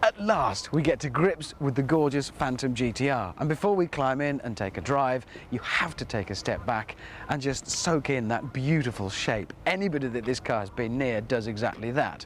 At last, we get to grips with the gorgeous Phantom GTR. And before we climb in and take a drive, you have to take a step back and just soak in that beautiful shape. Anybody that this car has been near does exactly that.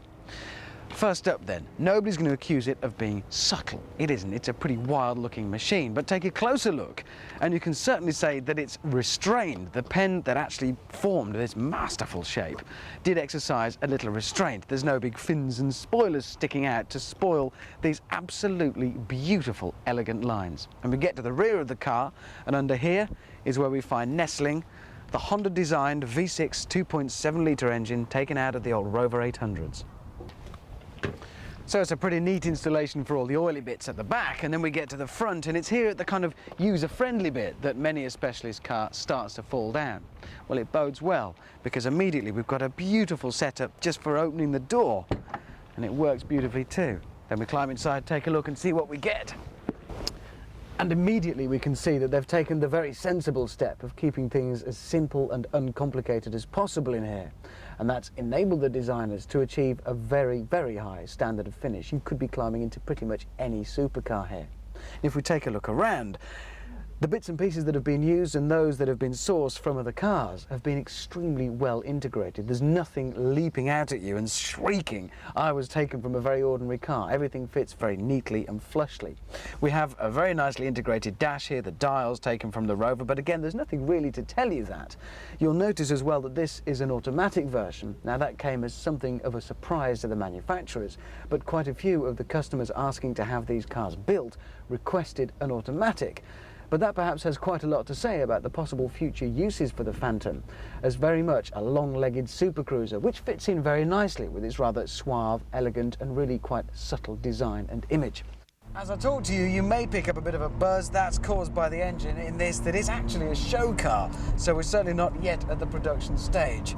First up then, nobody's going to accuse it of being subtle. It isn't. It's a pretty wild looking machine, but take a closer look and you can certainly say that it's restrained. The pen that actually formed this masterful shape did exercise a little restraint. There's no big fins and spoilers sticking out to spoil these absolutely beautiful, elegant lines. And we get to the rear of the car, and under here is where we find nestling the Honda designed V6 2.7 litre engine taken out of the old Rover 800s. So it's a pretty neat installation for all the oily bits at the back, and then we get to the front, and it's here at the kind of user-friendly bit that many a specialist car starts to fall down. Well, it bodes well, because immediately we've got a beautiful setup just for opening the door, and it works beautifully too. Then we climb inside, take a look and see what we get. And immediately we can see that they've taken the very sensible step of keeping things as simple and uncomplicated as possible in here. And that's enabled the designers to achieve a very, very high standard of finish. You could be climbing into pretty much any supercar here. If we take a look around, the bits and pieces that have been used and those that have been sourced from other cars have been extremely well integrated. There's nothing leaping out at you and shrieking, "I was taken from a very ordinary car." Everything fits very neatly and flushly. We have a very nicely integrated dash here, the dials taken from the Rover, but again, there's nothing really to tell you that. You'll notice as well that this is an automatic version. Now that came as something of a surprise to the manufacturers, but quite a few of the customers asking to have these cars built requested an automatic. But that perhaps has quite a lot to say about the possible future uses for the Phantom, as very much a long-legged supercruiser, which fits in very nicely with its rather suave, elegant and really quite subtle design and image. As I talk to you, you may pick up a bit of a buzz that's caused by the engine in this that is actually a show car, so we're certainly not yet at the production stage.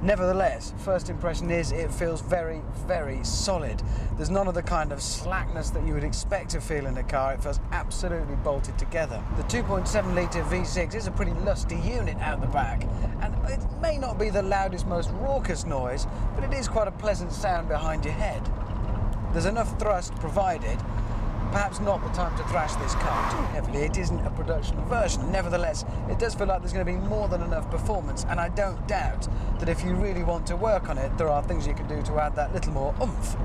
Nevertheless, first impression is it feels very, very solid. There's none of the kind of slackness that you would expect to feel in a car. It feels absolutely bolted together. The 2.7 litre V6 is a pretty lusty unit out the back, and it may not be the loudest, most raucous noise, but it is quite a pleasant sound behind your head. There's enough thrust provided. Perhaps not the time to thrash this car too heavily. It isn't a production version. Nevertheless, it does feel like there's going to be more than enough performance, and I don't doubt that if you really want to work on it, there are things you can do to add that little more oomph.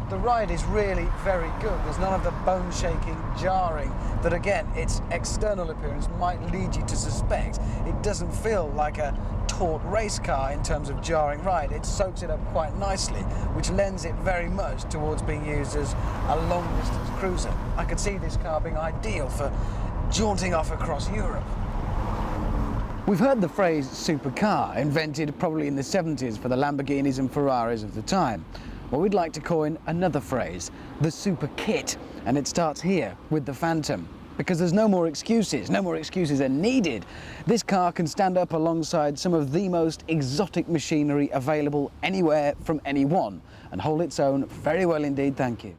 The ride is really very good. There's none of the bone-shaking, jarring that, again, its external appearance might lead you to suspect. It doesn't feel like a taut race car in terms of jarring ride. It soaks it up quite nicely, which lends it very much towards being used as a long-distance cruiser. I could see this car being ideal for jaunting off across Europe. We've heard the phrase supercar, invented probably in the 70s for the Lamborghinis and Ferraris of the time. Well, we'd like to coin another phrase, the super kit, and it starts here with the Phantom. Because there's no more excuses are needed. This car can stand up alongside some of the most exotic machinery available anywhere from anyone and hold its own very well indeed, thank you.